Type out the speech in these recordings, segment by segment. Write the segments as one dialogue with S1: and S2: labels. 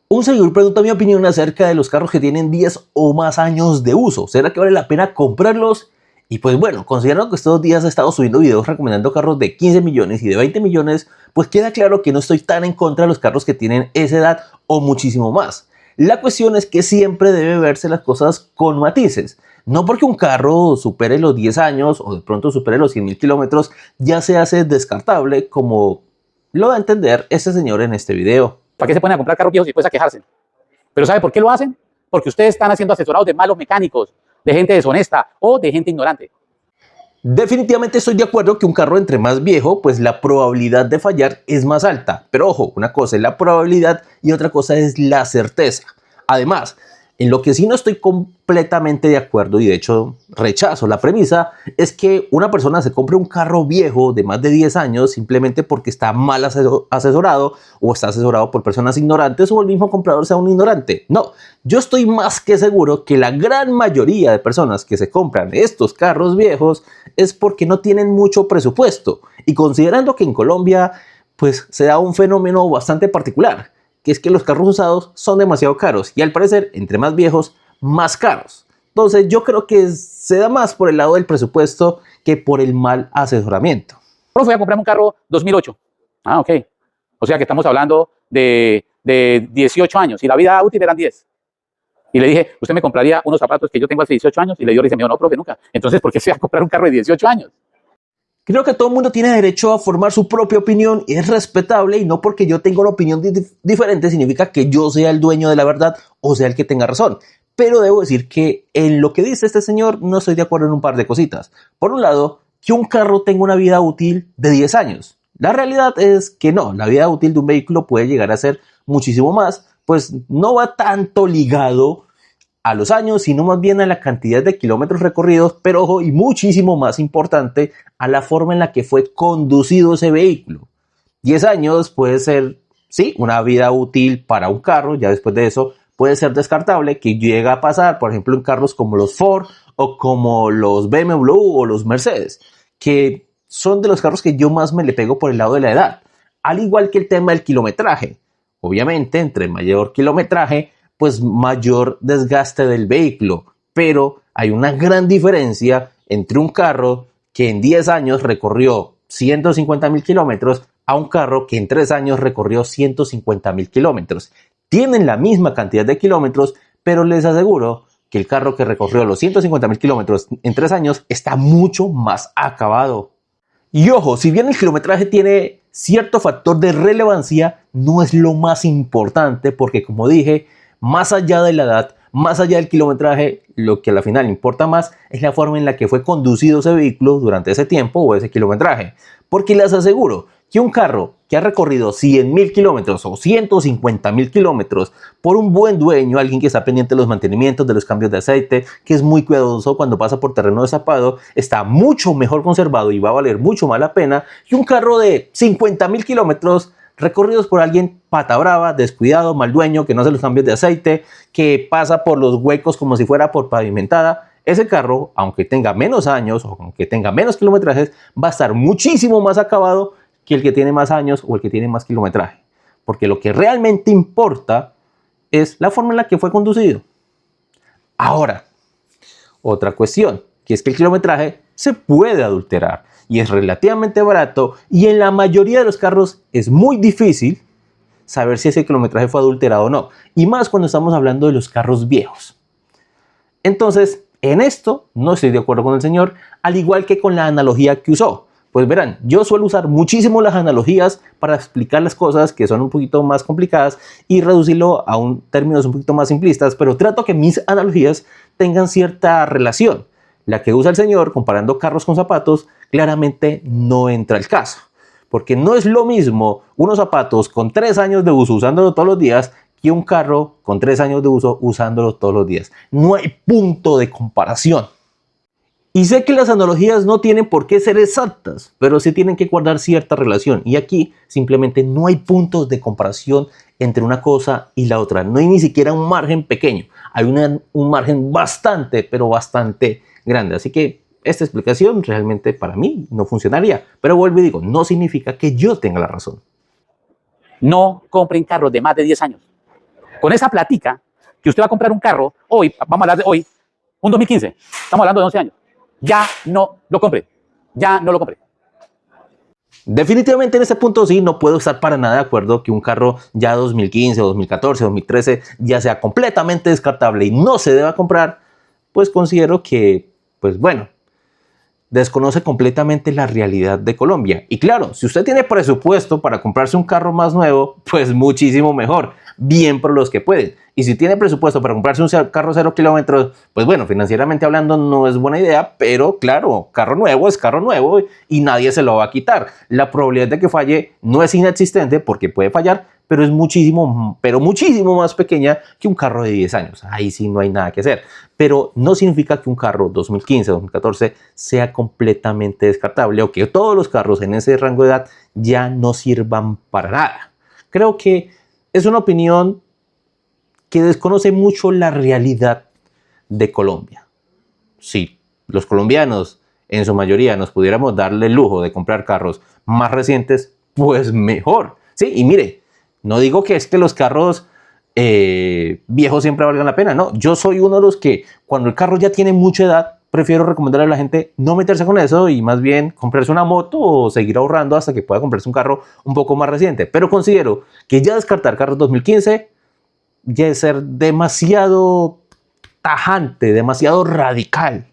S1: Un seguidor pregunta mi opinión acerca de los carros que tienen 10 o más años de uso. ¿Será que vale la pena comprarlos? Y pues bueno, considerando que estos días he estado subiendo videos recomendando carros de 15 millones y de 20 millones, pues queda claro que no estoy tan en contra de los carros que tienen esa edad o muchísimo más. La cuestión es que siempre debe verse las cosas con matices. No porque un carro supere los 10 años o de pronto supere los 100.000 kilómetros ya se hace descartable, como lo da a entender este señor en este video.
S2: ¿Para qué se ponen a comprar carros viejos y después a quejarse? ¿Pero sabe por qué lo hacen? Porque ustedes están siendo asesorados de malos mecánicos, de gente deshonesta o de gente ignorante.
S1: Definitivamente estoy de acuerdo que un carro entre más viejo, pues la probabilidad de fallar es más alta. Pero ojo, una cosa es la probabilidad y otra cosa es la certeza. Además, en lo que sí no estoy completamente de acuerdo y de hecho rechazo la premisa es que una persona se compre un carro viejo de más de 10 años simplemente porque está mal asesorado o está asesorado por personas ignorantes o el mismo comprador sea un ignorante. No, yo estoy más que seguro que la gran mayoría de personas que se compran estos carros viejos es porque no tienen mucho presupuesto y considerando que en Colombia pues se da un fenómeno bastante particular, que es que los carros usados son demasiado caros y al parecer entre más viejos, más caros. Entonces yo creo que se da más por el lado del presupuesto que por el mal asesoramiento.
S2: Yo fui a comprarme un carro 2008. Ah, ok. O sea que estamos hablando de 18 años y la vida útil eran 10. Y le dije, ¿usted me compraría unos zapatos que yo tengo hace 18 años? Y le dio risa, me dijo, no, profe, nunca. Entonces, ¿por qué se va a comprar un carro de 18 años?
S1: Creo que todo el mundo tiene derecho a formar su propia opinión y es respetable y no porque yo tenga una opinión diferente significa que yo sea el dueño de la verdad o sea el que tenga razón. Pero debo decir que en lo que dice este señor no estoy de acuerdo en un par de cositas. Por un lado, que un carro tenga una vida útil de 10 años. La realidad es que no, la vida útil de un vehículo puede llegar a ser muchísimo más, pues no va tanto ligado a los años, sino más bien a la cantidad de kilómetros recorridos, pero ojo, y muchísimo más importante, a la forma en la que fue conducido ese vehículo. 10 años puede ser, sí, una vida útil para un carro, ya después de eso puede ser descartable, que llega a pasar, por ejemplo, en carros como los Ford o como los BMW o los Mercedes, que son de los carros que yo más me le pego por el lado de la edad, al igual que el tema del kilometraje. Obviamente, entre mayor kilometraje, pues mayor desgaste del vehículo, pero hay una gran diferencia entre un carro que en 10 años recorrió 150.000 kilómetros a un carro que en 3 años recorrió 150.000 kilómetros. Tienen la misma cantidad de kilómetros, pero les aseguro que el carro que recorrió los 150.000 kilómetros en 3 años está mucho más acabado. Y ojo, si bien el kilometraje tiene cierto factor de relevancia, no es lo más importante porque, como dije, más allá de la edad, más allá del kilometraje, lo que a la final importa más es la forma en la que fue conducido ese vehículo durante ese tiempo o ese kilometraje. Porque les aseguro que un carro que ha recorrido 100.000 kilómetros o 150.000 kilómetros por un buen dueño, alguien que está pendiente de los mantenimientos, de los cambios de aceite, que es muy cuidadoso cuando pasa por terreno destapado, está mucho mejor conservado y va a valer mucho más la pena que un carro de 50.000 kilómetros recorridos por alguien pata brava, descuidado, mal dueño, que no hace los cambios de aceite, que pasa por los huecos como si fuera por pavimentada. Ese carro, aunque tenga menos años o aunque tenga menos kilometrajes, va a estar muchísimo más acabado que el que tiene más años o el que tiene más kilometraje. Porque lo que realmente importa es la forma en la que fue conducido. Ahora, otra cuestión, que es que el kilometraje se puede adulterar y es relativamente barato y en la mayoría de los carros es muy difícil saber si ese kilometraje fue adulterado o no, y más cuando estamos hablando de los carros viejos. Entonces, en esto no estoy de acuerdo con el señor, al igual que con la analogía que usó. Pues verán, yo suelo usar muchísimo las analogías para explicar las cosas que son un poquito más complicadas y reducirlo a términos un poquito más simplistas, pero trato que mis analogías tengan cierta relación. La que usa el señor comparando carros con zapatos claramente no entra al caso, porque no es lo mismo unos zapatos con 3 años de uso usándolo todos los días que un carro con 3 años de uso usándolo todos los días. No hay punto de comparación. Y sé que las analogías no tienen por qué ser exactas, pero sí tienen que guardar cierta relación. Y aquí simplemente no hay puntos de comparación entre una cosa y la otra. No hay ni siquiera un margen pequeño. Hay un margen bastante, pero bastante grande. Así que esta explicación realmente para mí no funcionaría. Pero vuelvo y digo, no significa que yo tenga la razón.
S2: No compren carros de más de 10 años. Con esa platica que usted va a comprar un carro, hoy, vamos a hablar de hoy, un 2015, estamos hablando de 11 años, ya no lo compre, ya no lo compre.
S1: Definitivamente en este punto sí, no puedo estar para nada de acuerdo que un carro ya 2015, 2014, 2013 ya sea completamente descartable y no se deba comprar, pues considero que, pues bueno, desconoce completamente la realidad de Colombia. Y claro, si usted tiene presupuesto para comprarse un carro más nuevo, pues muchísimo mejor, bien por los que pueden. Y si tiene presupuesto para comprarse un carro 0 kilómetros, pues bueno, financieramente hablando no es buena idea, pero claro, carro nuevo es carro nuevo y nadie se lo va a quitar. La probabilidad de que falle no es inexistente porque puede fallar, pero es muchísimo, pero muchísimo más pequeña que un carro de 10 años. Ahí sí no hay nada que hacer. Pero no significa que un carro 2015, 2014 sea completamente descartable o que todos los carros en ese rango de edad ya no sirvan para nada. Creo que es una opinión que desconoce mucho la realidad de Colombia. Si los colombianos en su mayoría nos pudiéramos darle el lujo de comprar carros más recientes, pues mejor. Sí, y mire, no digo que es que los carros viejos siempre valgan la pena, no. Yo soy uno de los que cuando el carro ya tiene mucha edad, prefiero recomendarle a la gente no meterse con eso y más bien comprarse una moto o seguir ahorrando hasta que pueda comprarse un carro un poco más reciente. Pero considero que ya descartar carros 2015 ya es ser demasiado tajante, demasiado radical.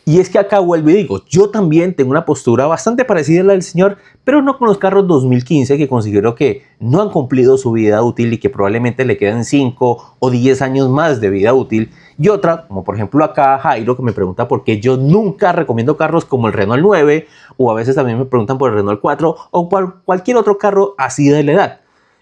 S1: Y es que acá vuelvo y digo, yo también tengo una postura bastante parecida a la del señor, pero no con los carros 2015 que considero que no han cumplido su vida útil y que probablemente le quedan 5 o 10 años más de vida útil. Y otra, como por ejemplo acá Jairo, que me pregunta por qué yo nunca recomiendo carros como el Renault 9, o a veces también me preguntan por el Renault 4 o por cualquier otro carro así de la edad.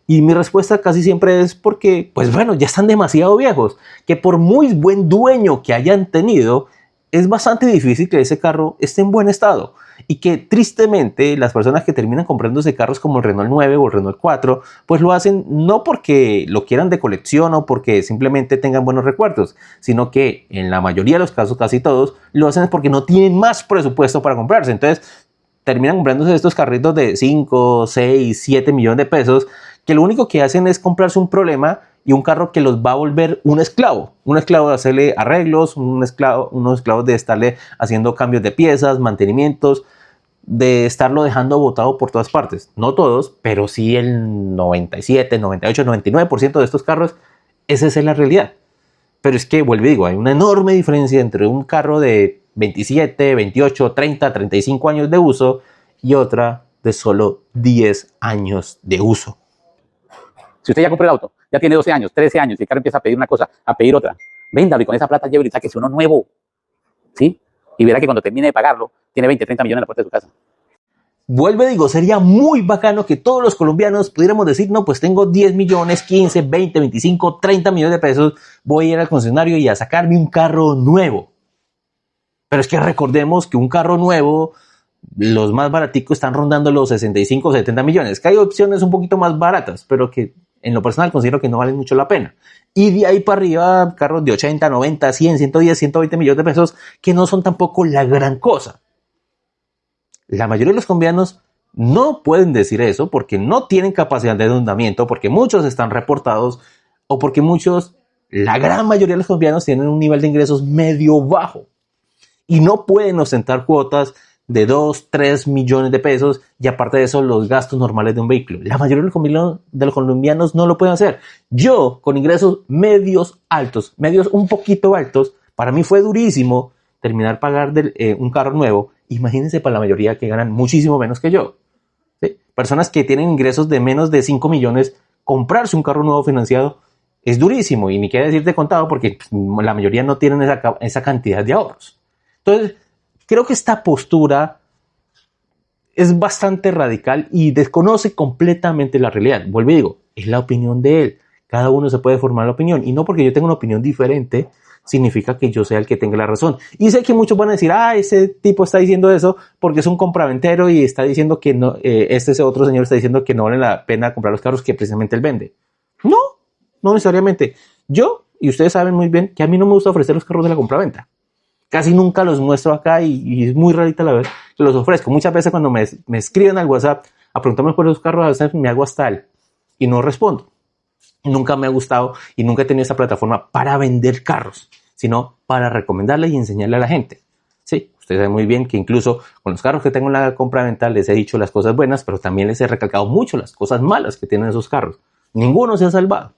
S1: Y mi respuesta casi siempre es porque, pues bueno, ya están demasiado viejos, que por muy buen dueño que hayan tenido, es bastante difícil que ese carro esté en buen estado y que tristemente las personas que terminan comprándose carros como el Renault 9 o el Renault 4 pues lo hacen no porque lo quieran de colección o porque simplemente tengan buenos recuerdos, sino que en la mayoría de los casos, casi todos, lo hacen porque no tienen más presupuesto para comprarse. Entonces terminan comprándose estos carritos de 5, 6, 7 millones de pesos que lo único que hacen es comprarse un problema y un carro que los va a volver un esclavo de hacerle arreglos, unos esclavos de estarle haciendo cambios de piezas, mantenimientos, de estarlo dejando botado por todas partes. No todos, pero sí el 97, 98, 99% de estos carros, esa es la realidad. Pero es que, vuelvo y digo, hay una enorme diferencia entre un carro de 27, 28, 30, 35 años de uso y otra de solo 10 años de uso.
S2: Si usted ya compró el auto, ya tiene 12 años, 13 años, y el carro empieza a pedir una cosa, a pedir otra, véndalo y con esa plata llévelo y sáquese uno nuevo, ¿sí? Y verá que cuando termine de pagarlo, tiene 20, 30 millones en la puerta de su casa.
S1: Vuelvo y digo, sería muy bacano que todos los colombianos pudiéramos decir, no, pues tengo 10 millones, 15, 20, 25, 30 millones de pesos, voy a ir al concesionario y a sacarme un carro nuevo. Pero es que recordemos que un carro nuevo, los más baraticos están rondando los 65 o 70 millones, que hay opciones un poquito más baratas, pero que en lo personal considero que no valen mucho la pena. Y de ahí para arriba, carros de 80, 90, 100, 110, 120 millones de pesos, que no son tampoco la gran cosa. La mayoría de los colombianos no pueden decir eso porque no tienen capacidad de endeudamiento, porque muchos están reportados o porque la gran mayoría de los colombianos tienen un nivel de ingresos medio bajo y no pueden ostentar cuotas de 2, 3 millones de pesos y aparte de eso los gastos normales de un vehículo. La mayoría de los colombianos no lo pueden hacer. Yo, con ingresos medios altos, medios un poquito altos, para mí fue durísimo terminar pagar un carro nuevo. Imagínense para la mayoría que ganan muchísimo menos que yo. ¿Sí? Personas que tienen ingresos de menos de 5 millones, comprarse un carro nuevo financiado es durísimo y ni qué decir de contado porque la mayoría no tienen esa cantidad de ahorros. Entonces, creo que esta postura es bastante radical y desconoce completamente la realidad. Vuelvo y digo, es la opinión de él. Cada uno se puede formar la opinión. Y no porque yo tenga una opinión diferente, significa que yo sea el que tenga la razón. Y sé que muchos van a decir, ese tipo está diciendo eso porque es un compraventero y está diciendo que no, ese otro señor está diciendo que no vale la pena comprar los carros que precisamente él vende. No necesariamente. Yo, y ustedes saben muy bien, que a mí no me gusta ofrecer los carros de la compraventa. Casi nunca los muestro acá y es muy rarita la vez que los ofrezco. Muchas veces cuando me escriben al WhatsApp a preguntarme por los carros, a veces me hago hasta y no respondo. nunca me ha gustado y nunca he tenido esta plataforma para vender carros, sino para recomendarle y enseñarle a la gente. Sí, usted sabe muy bien que incluso con los carros que tengo en la compra-venta les he dicho las cosas buenas, pero también les he recalcado mucho las cosas malas que tienen esos carros. Ninguno se ha salvado.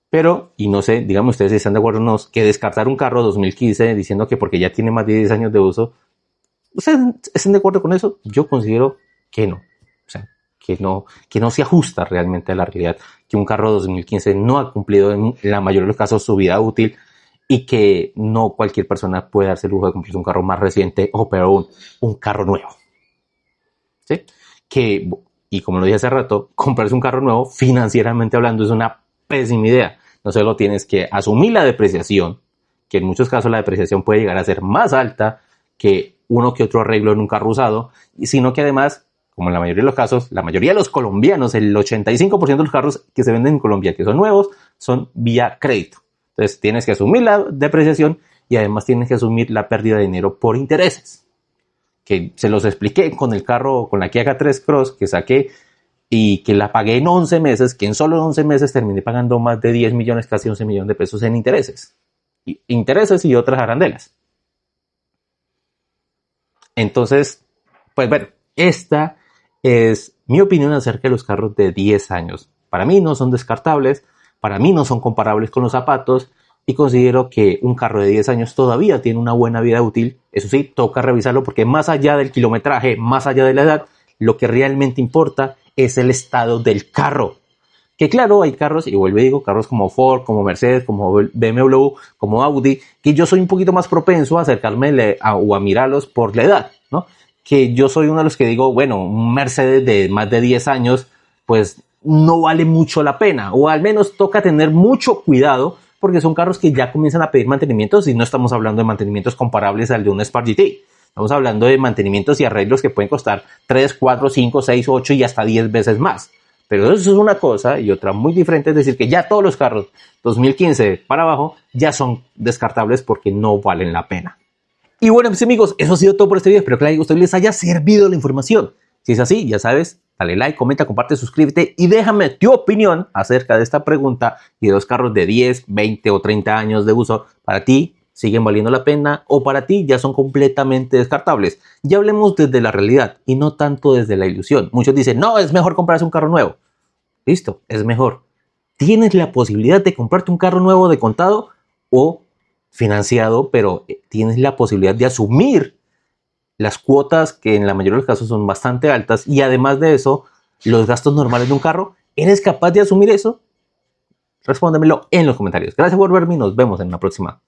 S1: Pero, y no sé, díganme ustedes si están de acuerdo o no, que descartar un carro 2015 diciendo que porque ya tiene más de 10 años de uso, ¿ustedes están de acuerdo con eso? Yo considero que no. O sea, que no se ajusta realmente a la realidad, que un carro 2015 no ha cumplido en la mayoría de los casos su vida útil y que no cualquier persona puede darse el lujo de comprarse un carro más reciente o peor un carro nuevo. ¿Sí? Y como lo dije hace rato, comprarse un carro nuevo financieramente hablando es una pésima idea. No solo tienes que asumir la depreciación, que en muchos casos la depreciación puede llegar a ser más alta que uno que otro arreglo en un carro usado, sino que además, como en la mayoría de los casos, la mayoría de los colombianos, el 85% de los carros que se venden en Colombia que son nuevos, son vía crédito. Entonces tienes que asumir la depreciación y además tienes que asumir la pérdida de dinero por intereses. Que se los expliqué con el carro, con la Kia K3 Cross que saqué y que la pagué en 11 meses, que en solo 11 meses terminé pagando más de 10 millones, casi 11 millones de pesos en intereses. Intereses y otras arandelas. Entonces, pues bueno, esta es mi opinión acerca de los carros de 10 años. Para mí no son descartables, para mí no son comparables con los zapatos y considero que un carro de 10 años todavía tiene una buena vida útil. Eso sí, toca revisarlo porque más allá del kilometraje, más allá de la edad, lo que realmente importa es el estado del carro. Que claro, hay carros, y vuelvo y digo, carros como Ford, como Mercedes, como BMW, como Audi, que yo soy un poquito más propenso a acercarme o a mirarlos por la edad, ¿no? Que yo soy uno de los que digo, bueno, un Mercedes de más de 10 años, pues no vale mucho la pena, o al menos toca tener mucho cuidado, porque son carros que ya comienzan a pedir mantenimientos, y no estamos hablando de mantenimientos comparables al de un Spark GT. Estamos hablando de mantenimientos y arreglos que pueden costar 3, 4, 5, 6, 8 y hasta 10 veces más. Pero eso es una cosa y otra muy diferente, es decir, que ya todos los carros 2015 para abajo ya son descartables porque no valen la pena. Y bueno, mis amigos, eso ha sido todo por este video. Espero que a ustedes les haya servido la información. Si es así, ya sabes, dale like, comenta, comparte, suscríbete y déjame tu opinión acerca de esta pregunta y de los carros de 10, 20 o 30 años de uso. Para ti, ¿siguen valiendo la pena o para ti ya son completamente descartables? Ya hablemos desde la realidad y no tanto desde la ilusión. Muchos dicen, no, es mejor comprarse un carro nuevo. Listo, es mejor. Tienes la posibilidad de comprarte un carro nuevo de contado o financiado, pero tienes la posibilidad de asumir las cuotas que en la mayoría de los casos son bastante altas y además de eso, los gastos normales de un carro. ¿Eres capaz de asumir eso? Respóndemelo en los comentarios. Gracias por verme y nos vemos en la próxima.